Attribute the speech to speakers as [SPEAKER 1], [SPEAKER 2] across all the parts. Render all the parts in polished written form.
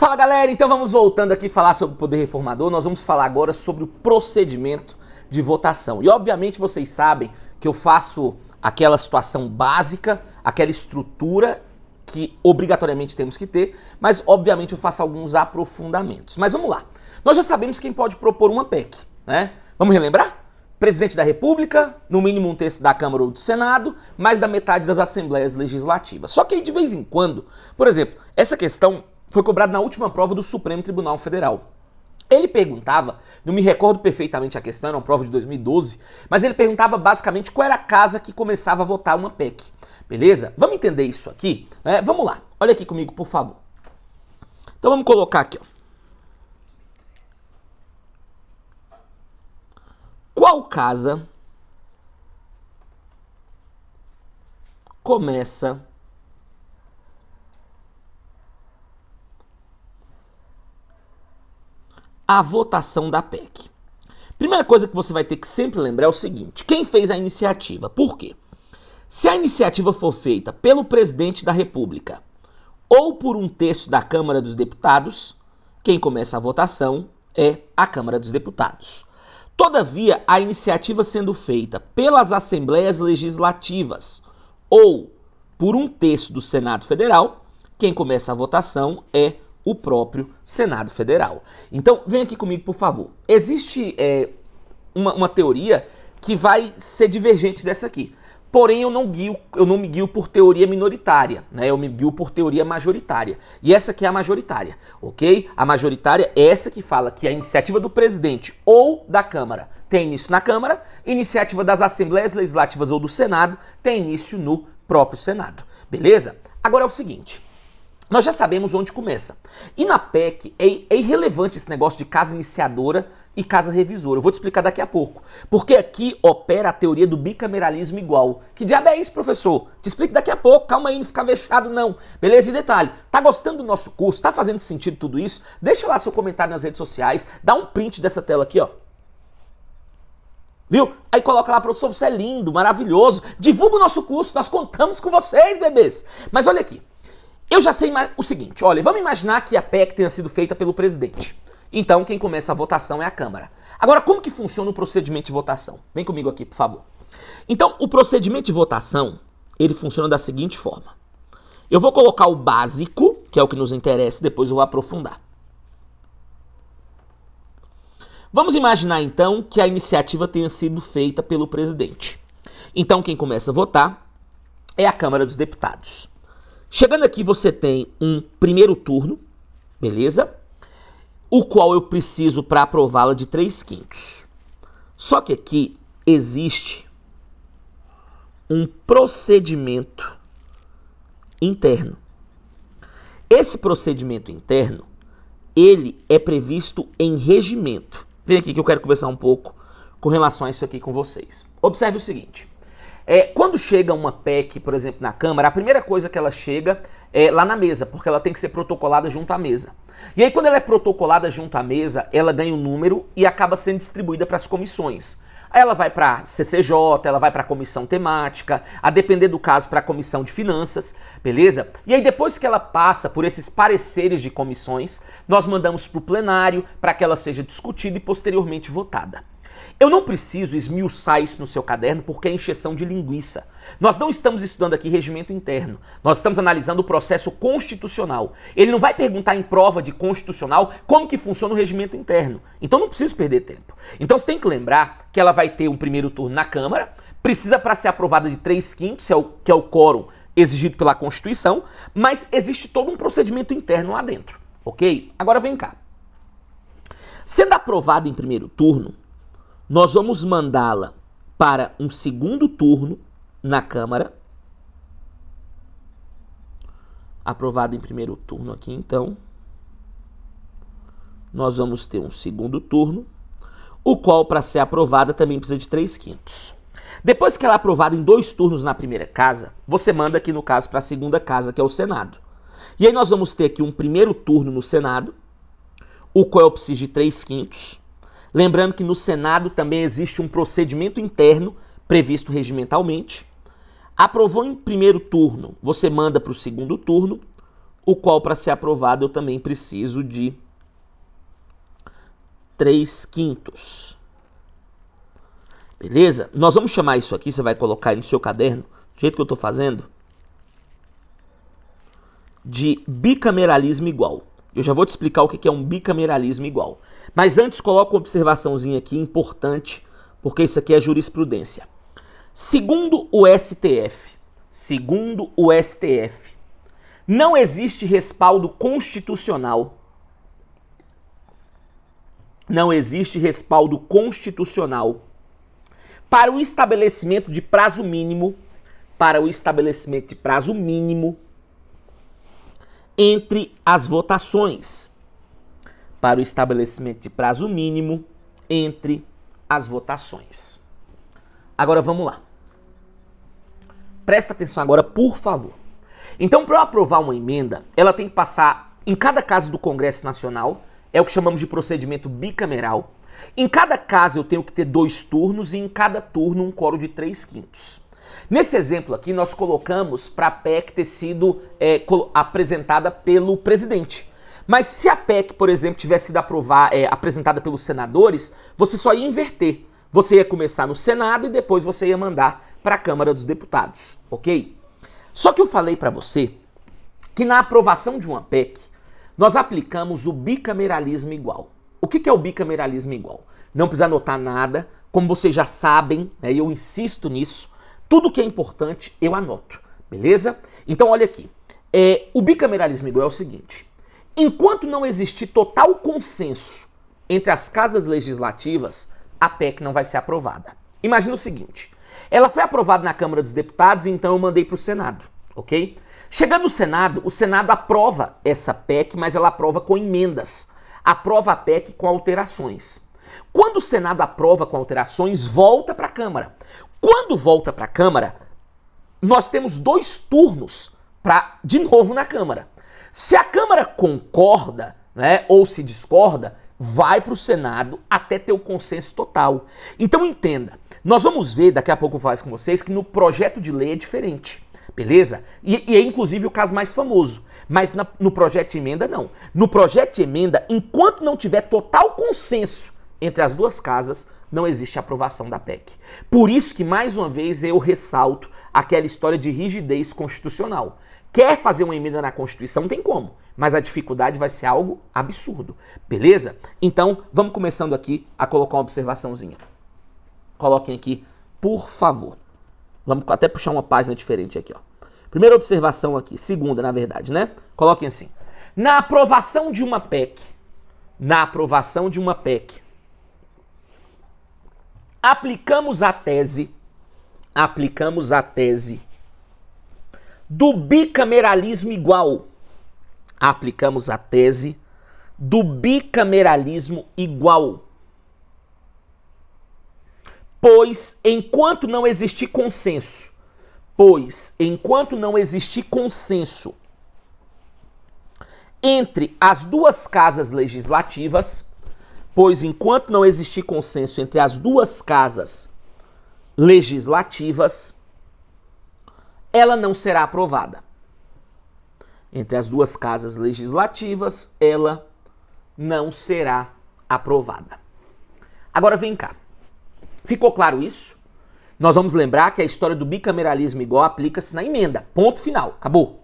[SPEAKER 1] Fala galera, então vamos voltando aqui falar sobre o poder reformador. Nós vamos falar agora sobre o procedimento de votação. E obviamente vocês sabem que eu faço aquela situação básica, aquela estrutura que obrigatoriamente temos que ter, mas obviamente eu faço alguns aprofundamentos. Mas vamos lá. Nós já sabemos quem pode propor uma PEC, né? Vamos relembrar? Presidente da República, no mínimo um terço da Câmara ou do Senado, mais da metade das Assembleias Legislativas. Só que aí de vez em quando, por exemplo, essa questão foi cobrada na última prova do Supremo Tribunal Federal. Ele perguntava, não me recordo perfeitamente a questão, era uma prova de 2012, mas ele perguntava basicamente qual era a casa que começava a votar uma PEC. Beleza? Vamos entender isso aqui? Vamos lá, olha aqui comigo, por favor. Então vamos colocar aqui, ó. Qual casa começa a votação da PEC? Primeira coisa que você vai ter que sempre lembrar é o seguinte: quem fez a iniciativa? Por quê? Se a iniciativa for feita pelo presidente da República ou por um terço da Câmara dos Deputados, quem começa a votação é a Câmara dos Deputados. Todavia, a iniciativa sendo feita pelas Assembleias Legislativas ou por um terço do Senado Federal, quem começa a votação é o próprio Senado Federal. Então, vem aqui comigo, por favor. Existe uma teoria que vai ser divergente dessa aqui. Porém, eu não me guio por teoria minoritária, né? Eu me guio por teoria majoritária. E essa aqui é a majoritária, ok? A majoritária é essa que fala que a iniciativa do presidente ou da Câmara tem início na Câmara, iniciativa das Assembleias Legislativas ou do Senado tem início no próprio Senado. Beleza? Agora é o seguinte. Nós já sabemos onde começa. E na PEC é irrelevante esse negócio de casa iniciadora e casa revisora. Eu vou te explicar daqui a pouco. Porque aqui opera a teoria do bicameralismo igual. Que diabo é isso, professor? Te explico daqui a pouco. Calma aí, não fica vexado não. Beleza? E detalhe, tá gostando do nosso curso? Tá fazendo sentido tudo isso? Deixa lá seu comentário nas redes sociais. Dá um print dessa tela aqui, ó. Viu? Aí coloca lá, professor, você é lindo, maravilhoso. Divulga o nosso curso, nós contamos com vocês, bebês. Mas olha aqui. Eu já sei o seguinte, olha, vamos imaginar que a PEC tenha sido feita pelo presidente. Então, quem começa a votação é a Câmara. Agora, como que funciona o procedimento de votação? Vem comigo aqui, por favor. Então, o procedimento de votação, ele funciona da seguinte forma. Eu vou colocar o básico, que é o que nos interessa, depois eu vou aprofundar. Vamos imaginar, então, que a iniciativa tenha sido feita pelo presidente. Então, quem começa a votar é a Câmara dos Deputados. Chegando aqui, você tem um primeiro turno, beleza? O qual eu preciso para aprová-la de 3/5. Só que aqui existe um procedimento interno. Esse procedimento interno, ele é previsto em regimento. Vem aqui que eu quero conversar um pouco com relação a isso aqui com vocês. Observe o seguinte. Quando chega uma PEC, por exemplo, na Câmara, a primeira coisa que ela chega é lá na mesa, porque ela tem que ser protocolada junto à mesa. E aí, quando ela é protocolada junto à mesa, ela ganha um número e acaba sendo distribuída para as comissões. Aí ela vai para a CCJ, ela vai para a comissão temática, a depender do caso para a comissão de finanças, beleza? E aí depois que ela passa por esses pareceres de comissões, nós mandamos para o plenário para que ela seja discutida e posteriormente votada. Eu não preciso esmiuçar isso no seu caderno porque é encheção de linguiça. Nós não estamos estudando aqui regimento interno. Nós estamos analisando o processo constitucional. Ele não vai perguntar em prova de constitucional como que funciona o regimento interno. Então não preciso perder tempo. Então você tem que lembrar que ela vai ter um primeiro turno na Câmara, precisa para ser aprovada de 3/5, que é o quórum exigido pela Constituição, mas existe todo um procedimento interno lá dentro, ok? Agora vem cá. Sendo aprovada em primeiro turno, nós vamos mandá-la para um segundo turno na Câmara. Aprovada em primeiro turno aqui, então. Nós vamos ter um segundo turno, o qual, para ser aprovada, também precisa de 3/5. Depois que ela é aprovada em 2 turnos na primeira casa, você manda aqui, no caso, para a segunda casa, que é o Senado. E aí nós vamos ter aqui um primeiro turno no Senado, o qual precisa de 3/5. Lembrando que no Senado também existe um procedimento interno previsto regimentalmente. Aprovou em primeiro turno, você manda para o segundo turno, o qual para ser aprovado eu também preciso de 3/5. Beleza? Nós vamos chamar isso aqui, você vai colocar aí no seu caderno, do jeito que eu estou fazendo, de bicameralismo igual. Eu já vou te explicar o que é um bicameralismo igual. Mas antes, coloca uma observaçãozinha aqui importante, porque isso aqui é jurisprudência. Segundo o STF, não existe respaldo constitucional. Não existe respaldo constitucional para o estabelecimento de prazo mínimo, entre as votações. Para o estabelecimento de prazo mínimo entre as votações. Agora vamos lá. Presta atenção agora, por favor. Então, para eu aprovar uma emenda, ela tem que passar, em cada caso do Congresso Nacional, é o que chamamos de procedimento bicameral. Em cada caso eu tenho que ter 2 turnos e em cada turno um quórum de 3/5. Nesse exemplo aqui, nós colocamos para a PEC ter sido apresentada pelo presidente. Mas se a PEC, por exemplo, tivesse sido apresentada pelos senadores, você só ia inverter. Você ia começar no Senado e depois você ia mandar para a Câmara dos Deputados, ok? Só que eu falei para você que na aprovação de uma PEC, nós aplicamos o bicameralismo igual. O que é o bicameralismo igual? Não precisa anotar nada, como vocês já sabem, e eu insisto nisso, tudo que é importante eu anoto, beleza? Então olha aqui, o bicameralismo igual é o seguinte: enquanto não existir total consenso entre as casas legislativas, a PEC não vai ser aprovada. Imagina o seguinte, ela foi aprovada na Câmara dos Deputados, então eu mandei para o Senado, ok? Chegando no Senado, o Senado aprova essa PEC, mas ela aprova com emendas. Aprova a PEC com alterações. Quando o Senado aprova com alterações, volta para a Câmara. Quando volta para a Câmara, nós temos 2 turnos de novo na Câmara. Se a Câmara concorda, né, ou se discorda, vai para o Senado até ter o consenso total. Então entenda, nós vamos ver, daqui a pouco eu vou falar isso com vocês, que no projeto de lei é diferente. Beleza? E é inclusive o caso mais famoso. Mas no projeto de emenda, não. No projeto de emenda, enquanto não tiver total consenso entre as 2 casas, não existe aprovação da PEC. Por isso que, mais uma vez, eu ressalto aquela história de rigidez constitucional. Quer fazer uma emenda na Constituição? Não tem como. Mas a dificuldade vai ser algo absurdo. Beleza? Então, vamos começando aqui a colocar uma observaçãozinha. Coloquem aqui, por favor. Vamos até puxar uma página diferente aqui, ó. Primeira observação aqui, segunda, na verdade, né? Coloquem assim. Na aprovação de uma PEC, aplicamos a tese do bicameralismo igual. Aplicamos a tese do bicameralismo igual. Pois, enquanto não existir consenso, entre as 2 casas legislativas, ela não será aprovada. Entre as 2 casas legislativas, ela não será aprovada. Agora vem cá. Ficou claro isso? Nós vamos lembrar que a história do bicameralismo igual aplica-se na emenda. Ponto final. Acabou.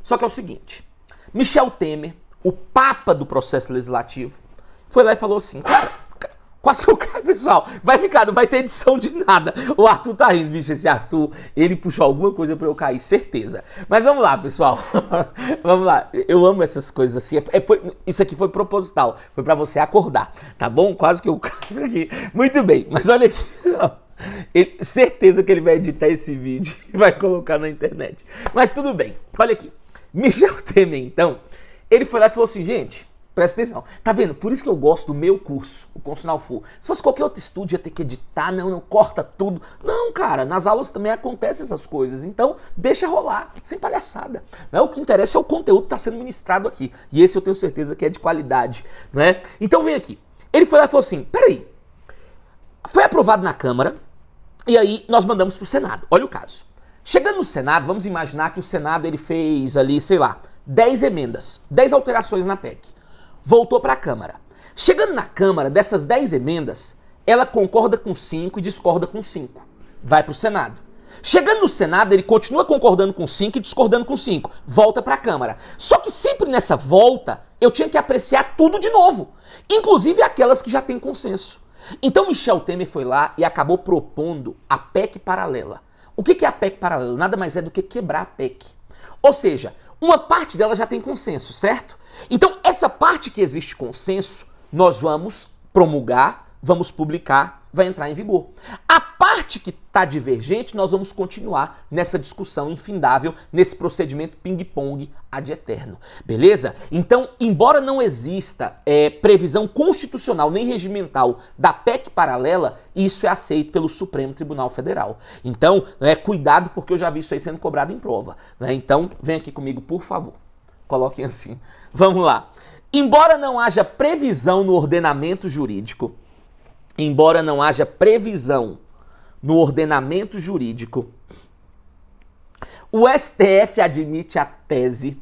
[SPEAKER 1] Só que é o seguinte. Michel Temer, o papa do processo legislativo, foi lá e falou assim, cara, quase que eu caio, pessoal. Vai ficar, não vai ter edição de nada. O Arthur tá rindo, bicho, esse Arthur, ele puxou alguma coisa pra eu cair, certeza. Mas vamos lá, pessoal. Vamos lá. Eu amo essas coisas assim. Isso aqui foi proposital. Foi pra você acordar, tá bom? Quase que eu caio aqui. Muito bem, mas olha aqui, pessoal. Certeza que ele vai editar esse vídeo e vai colocar na internet. Mas tudo bem. Olha aqui. Michel Temer, então, ele foi lá e falou assim, gente, presta atenção. Tá vendo? Por isso que eu gosto do meu curso, o Constitucional Full. Se fosse qualquer outro estúdio, ia ter que editar, não, corta tudo. Não, cara, nas aulas também acontecem essas coisas. Então, deixa rolar, sem palhaçada. Né? O que interessa é o conteúdo que está sendo ministrado aqui. E esse eu tenho certeza que é de qualidade. Né? Então, vem aqui. Ele foi lá e falou assim, peraí. Foi aprovado na Câmara e aí nós mandamos para o Senado. Olha o caso. Chegando no Senado, vamos imaginar que o Senado ele fez ali, sei lá, 10 emendas, 10 alterações na PEC. Voltou para a Câmara. Chegando na Câmara, dessas 10 emendas, ela concorda com 5 e discorda com 5. Vai para o Senado. Chegando no Senado, ele continua concordando com 5 e discordando com 5. Volta para a Câmara. Só que sempre nessa volta, eu tinha que apreciar tudo de novo. Inclusive aquelas que já têm consenso. Então Michel Temer foi lá e acabou propondo a PEC paralela. O que é a PEC paralela? Nada mais é do que quebrar a PEC. Ou seja, uma parte dela já tem consenso, certo? Então essa parte que existe consenso, nós vamos promulgar, vamos publicar, vai entrar em vigor. A parte que está divergente, nós vamos continuar nessa discussão infindável, nesse procedimento ping-pong ad eterno. Beleza? Então, embora não exista previsão constitucional nem regimental da PEC paralela, isso é aceito pelo Supremo Tribunal Federal. Então, cuidado, porque eu já vi isso aí sendo cobrado em prova. Então, vem aqui comigo, por favor. Coloquem assim. Vamos lá. Embora não haja previsão no ordenamento jurídico, o STF admite a tese,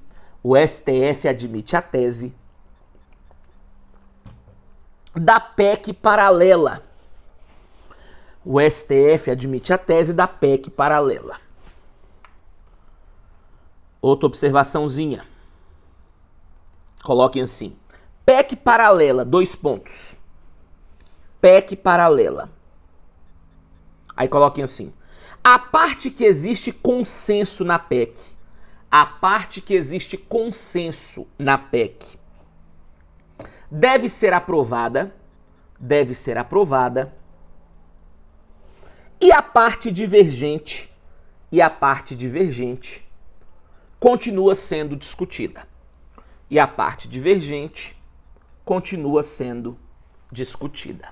[SPEAKER 1] da PEC paralela. O STF admite a tese da PEC paralela. Outra observaçãozinha. Coloquem assim. PEC paralela, 2 pontos. PEC paralela. Aí coloquem assim. A parte que existe consenso na PEC. Deve ser aprovada. E a parte divergente. Continua sendo discutida.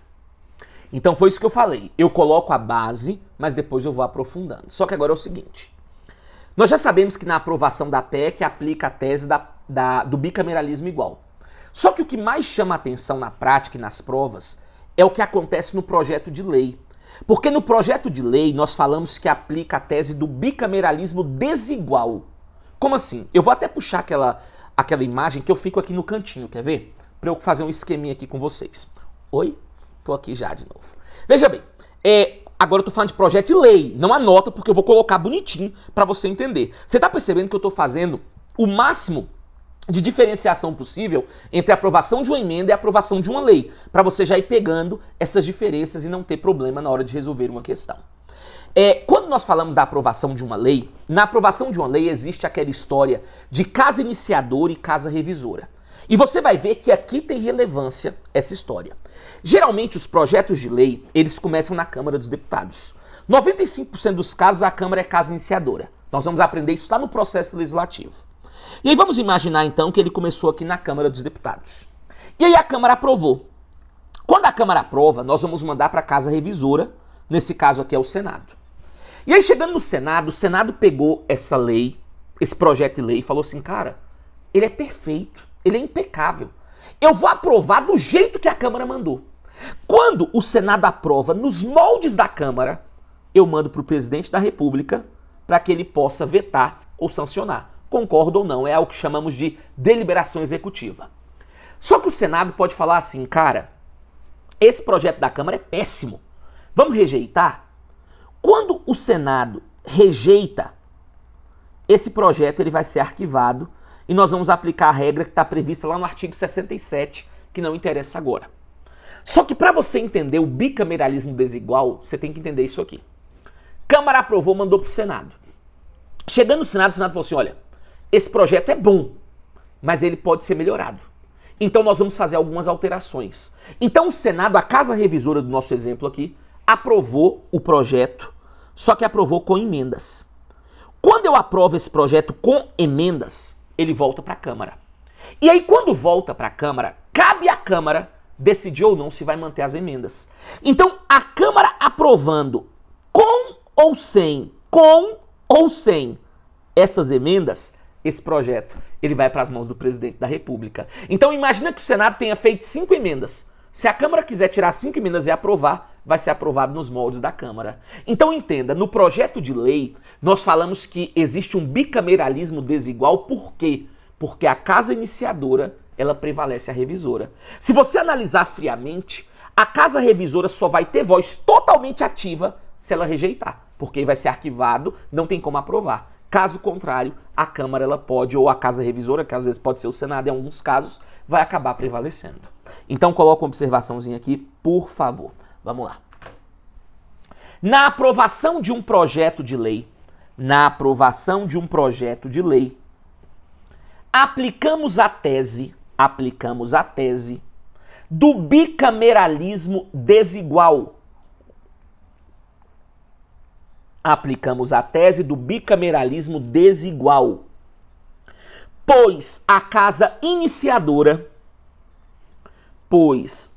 [SPEAKER 1] Então foi isso que eu falei. Eu coloco a base, mas depois eu vou aprofundando. Só que agora é o seguinte. Nós já sabemos que na aprovação da PEC aplica a tese do bicameralismo igual. Só que o que mais chama a atenção na prática e nas provas é o que acontece no projeto de lei. Porque no projeto de lei nós falamos que aplica a tese do bicameralismo desigual. Como assim? Eu vou até puxar aquela imagem que eu fico aqui no cantinho, quer ver? Para eu fazer um esqueminha aqui com vocês. Oi? Tô aqui já de novo. Veja bem, agora eu tô falando de projeto de lei, não anota porque eu vou colocar bonitinho para você entender. Você tá percebendo que eu tô fazendo o máximo de diferenciação possível entre a aprovação de uma emenda e a aprovação de uma lei, para você já ir pegando essas diferenças e não ter problema na hora de resolver uma questão. Quando nós falamos da aprovação de uma lei, na aprovação de uma lei existe aquela história de casa iniciadora e casa revisora. E você vai ver que aqui tem relevância essa história. Geralmente os projetos de lei, eles começam na Câmara dos Deputados. 95% dos casos a Câmara é casa iniciadora. Nós vamos aprender isso lá no processo legislativo. E aí vamos imaginar então que ele começou aqui na Câmara dos Deputados. E aí a Câmara aprovou. Quando a Câmara aprova, nós vamos mandar para a casa revisora, nesse caso aqui é o Senado. E aí chegando no Senado, o Senado pegou essa lei, esse projeto de lei e falou assim, cara, ele é perfeito, ele é impecável. Eu vou aprovar do jeito que a Câmara mandou. Quando o Senado aprova nos moldes da Câmara, eu mando para o presidente da República para que ele possa vetar ou sancionar. Concordo ou não, é algo que chamamos de deliberação executiva. Só que o Senado pode falar assim, cara, esse projeto da Câmara é péssimo. Vamos rejeitar? Quando o Senado rejeita, esse projeto ele vai ser arquivado e nós vamos aplicar a regra que está prevista lá no artigo 67, que não interessa agora. Só que para você entender o bicameralismo desigual, você tem que entender isso aqui. Câmara aprovou, mandou para o Senado. Chegando no Senado, o Senado falou assim, olha, esse projeto é bom, mas ele pode ser melhorado. Então nós vamos fazer algumas alterações. Então o Senado, a casa revisora do nosso exemplo aqui, aprovou o projeto, só que aprovou com emendas. Quando eu aprovo esse projeto com emendas, ele volta para a Câmara. E aí quando volta para a Câmara, cabe à Câmara decidir ou não se vai manter as emendas. Então a Câmara aprovando com ou sem essas emendas, esse projeto ele vai para as mãos do presidente da República. Então imagina que o Senado tenha feito 5 emendas. Se a Câmara quiser tirar 5 emendas e aprovar, vai ser aprovado nos moldes da Câmara. Então entenda, no projeto de lei, nós falamos que existe um bicameralismo desigual. Por quê? Porque a casa iniciadora, ela prevalece a revisora. Se você analisar friamente, a casa revisora só vai ter voz totalmente ativa se ela rejeitar, porque vai ser arquivado, não tem como aprovar. Caso contrário, a Câmara ela pode, ou a casa revisora, que às vezes pode ser o Senado em alguns casos, vai acabar prevalecendo. Então coloca uma observaçãozinha aqui, por favor. Vamos lá. Na aprovação de um projeto de lei, aplicamos a tese do bicameralismo desigual. Aplicamos a tese do bicameralismo desigual, pois a casa iniciadora prevalece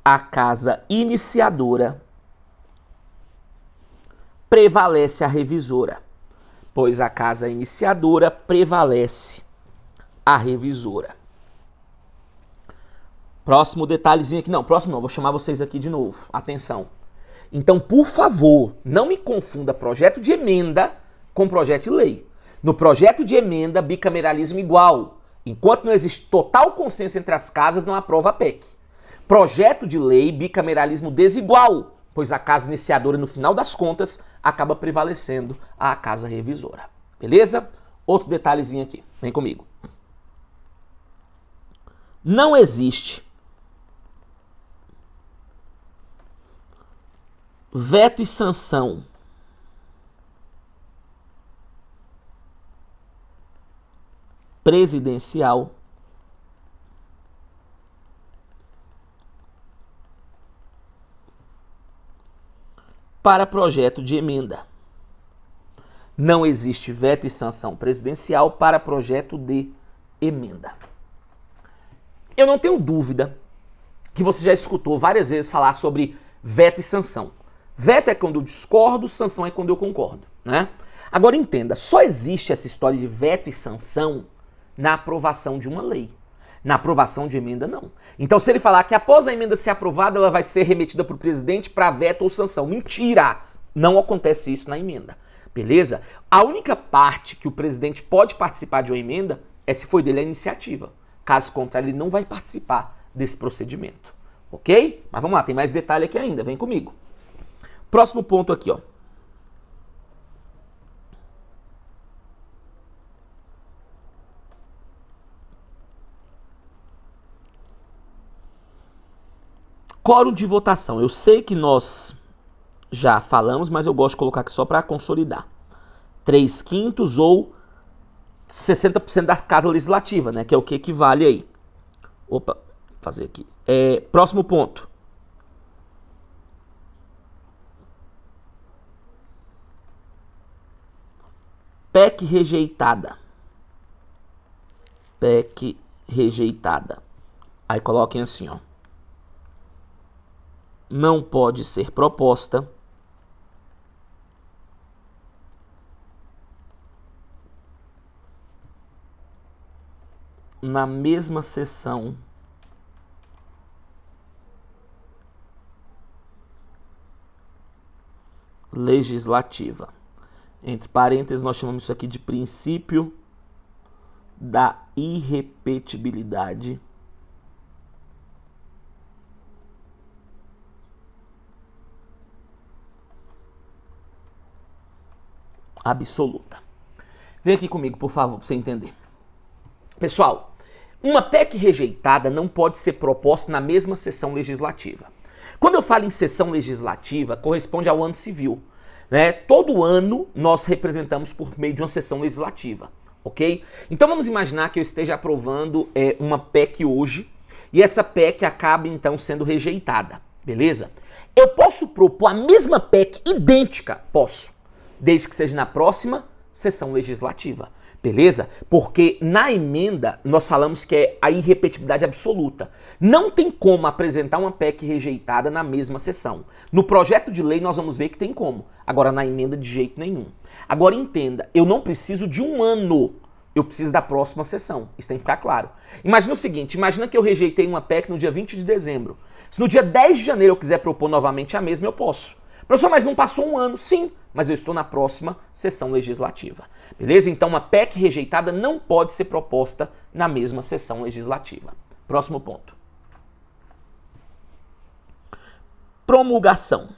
[SPEAKER 1] a revisora. Pois a casa iniciadora prevalece a revisora. Próximo detalhezinho aqui. Não, próximo não, vou chamar vocês aqui de novo. Atenção. Então, por favor, não me confunda projeto de emenda com projeto de lei. No projeto de emenda, bicameralismo igual. Enquanto não existe total consenso entre as casas, não aprova a PEC. Projeto de lei, bicameralismo desigual, pois a casa iniciadora, no final das contas, acaba prevalecendo a casa revisora. Beleza? Outro detalhezinho aqui. Vem comigo. Não existe veto e sanção presidencial para projeto de emenda. Não existe veto e sanção presidencial para projeto de emenda. Eu não tenho dúvida que você já escutou várias vezes falar sobre veto e sanção. Veto é quando eu discordo, sanção é quando eu concordo, né? Agora entenda, só existe essa história de veto e sanção na aprovação de uma lei. Na aprovação de emenda, não. Então, se ele falar que após a emenda ser aprovada, ela vai ser remetida para o presidente para veto ou sanção. Mentira! Não acontece isso na emenda. Beleza? A única parte que o presidente pode participar de uma emenda é se foi dele a iniciativa. Caso contrário, ele não vai participar desse procedimento. Ok? Mas vamos lá, tem mais detalhe aqui ainda. Vem comigo. Próximo ponto aqui, ó. Quórum de votação. Eu sei que nós já falamos, mas eu gosto de colocar aqui só para consolidar. 3/5 ou 60% da casa legislativa, né? Que é o que equivale aí. Opa, vou fazer aqui. Próximo ponto. PEC rejeitada. PEC rejeitada. Aí coloquem assim, ó. Não pode ser proposta na mesma sessão legislativa. Entre parênteses, nós chamamos isso aqui de princípio da irrepetibilidade absoluta. Vem aqui comigo, por favor, para você entender. Pessoal, uma PEC rejeitada não pode ser proposta na mesma sessão legislativa. Quando eu falo em sessão legislativa, corresponde ao ano civil. Né? Todo ano nós representamos por meio de uma sessão legislativa, ok? Então vamos imaginar que eu esteja aprovando uma PEC hoje e essa PEC acaba então sendo rejeitada, beleza? Eu posso propor a mesma PEC idêntica? Posso, desde que seja na próxima sessão legislativa, beleza? Porque na emenda nós falamos que é a irrepetibilidade absoluta. Não tem como apresentar uma PEC rejeitada na mesma sessão. No projeto de lei nós vamos ver que tem como. Agora na emenda de jeito nenhum. Agora entenda, eu não preciso de um ano. Eu preciso da próxima sessão. Isso tem que ficar claro. Imagina o seguinte, imagina que eu rejeitei uma PEC no dia 20 de dezembro. Se no dia 10 de janeiro eu quiser propor novamente a mesma, eu posso. Professor, mas não passou um ano? Sim, mas eu estou na próxima sessão legislativa. Beleza? Então uma PEC rejeitada não pode ser proposta na mesma sessão legislativa. Próximo ponto. Promulgação.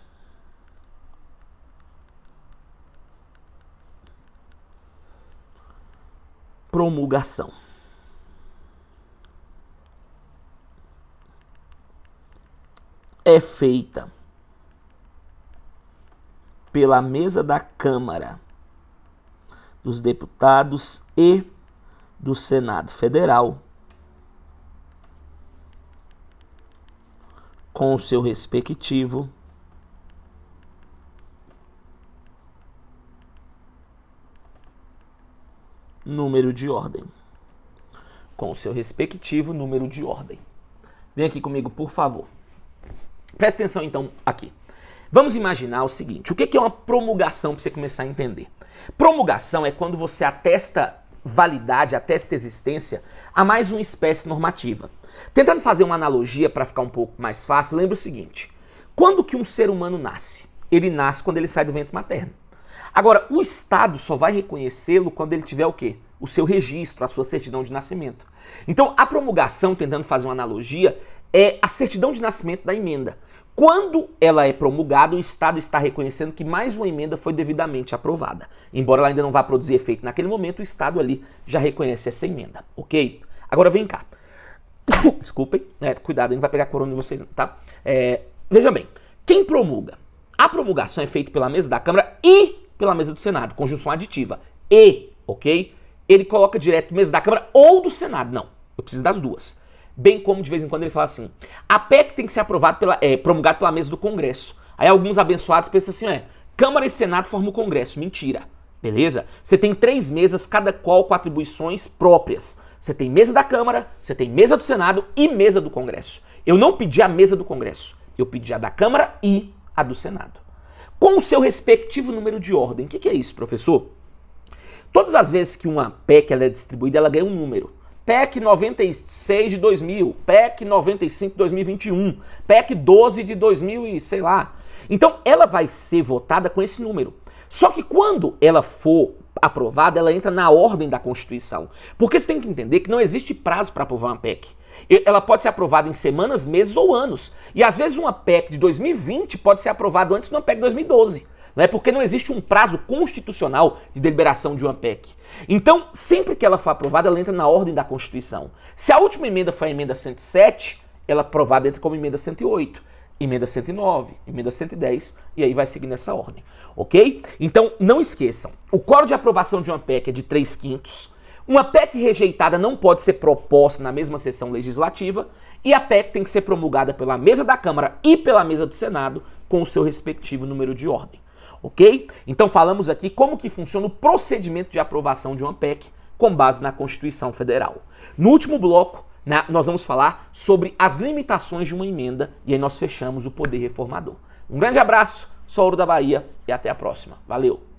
[SPEAKER 1] Promulgação. É feita pela mesa da Câmara dos Deputados e do Senado Federal, com o seu respectivo número de ordem. Com o seu respectivo número de ordem. Vem aqui comigo, por favor. Presta atenção então aqui. Vamos imaginar o seguinte, o que é uma promulgação para você começar a entender? Promulgação é quando você atesta validade, atesta existência a mais uma espécie normativa. Tentando fazer uma analogia para ficar um pouco mais fácil, lembra o seguinte, quando que um ser humano nasce? Ele nasce quando ele sai do ventre materno. Agora, o Estado só vai reconhecê-lo quando ele tiver o quê? O seu registro, a sua certidão de nascimento. Então, a promulgação, tentando fazer uma analogia, é a certidão de nascimento da emenda. Quando ela é promulgada, o Estado está reconhecendo que mais uma emenda foi devidamente aprovada. Embora ela ainda não vá produzir efeito naquele momento, o Estado ali já reconhece essa emenda, ok? Agora vem cá. Desculpem, cuidado, não vai pegar corona em vocês não, tá? Veja bem, quem promulga? A promulgação é feita pela mesa da Câmara e pela mesa do Senado, conjunção aditiva. E, ok? Ele coloca direto mesa da Câmara ou do Senado. Não, eu preciso das duas. Bem como de vez em quando ele fala assim, a PEC tem que ser promulgada pela mesa do Congresso. Aí alguns abençoados pensam assim, Câmara e Senado formam o Congresso. Mentira, beleza? Você tem 3 mesas, cada qual com atribuições próprias. Você tem mesa da Câmara, você tem mesa do Senado e mesa do Congresso. Eu não pedi a mesa do Congresso, eu pedi a da Câmara e a do Senado. Com o seu respectivo número de ordem. O que é isso, professor? Todas as vezes que uma PEC ela é distribuída, ela ganha um número. PEC 96 de 2000, PEC 95 de 2021, PEC 12 de 2000 e sei lá. Então ela vai ser votada com esse número. Só que quando ela for aprovada, ela entra na ordem da Constituição. Porque você tem que entender que não existe prazo para aprovar uma PEC. Ela pode ser aprovada em semanas, meses ou anos. E às vezes uma PEC de 2020 pode ser aprovada antes de uma PEC de 2012. Não é porque não existe um prazo constitucional de deliberação de uma PEC. Então, sempre que ela for aprovada, ela entra na ordem da Constituição. Se a última emenda foi a emenda 107, ela aprovada entra como emenda 108, emenda 109, emenda 110, e aí vai seguir nessa ordem, ok? Então, não esqueçam, o quórum de aprovação de uma PEC é de 3/5, uma PEC rejeitada não pode ser proposta na mesma sessão legislativa, e a PEC tem que ser promulgada pela mesa da Câmara e pela mesa do Senado, com o seu respectivo número de ordem. Ok? Então falamos aqui como que funciona o procedimento de aprovação de uma PEC com base na Constituição Federal. No último bloco, nós vamos falar sobre as limitações de uma emenda e aí nós fechamos o poder reformador. Um grande abraço, sou Ouro da Bahia e até a próxima. Valeu!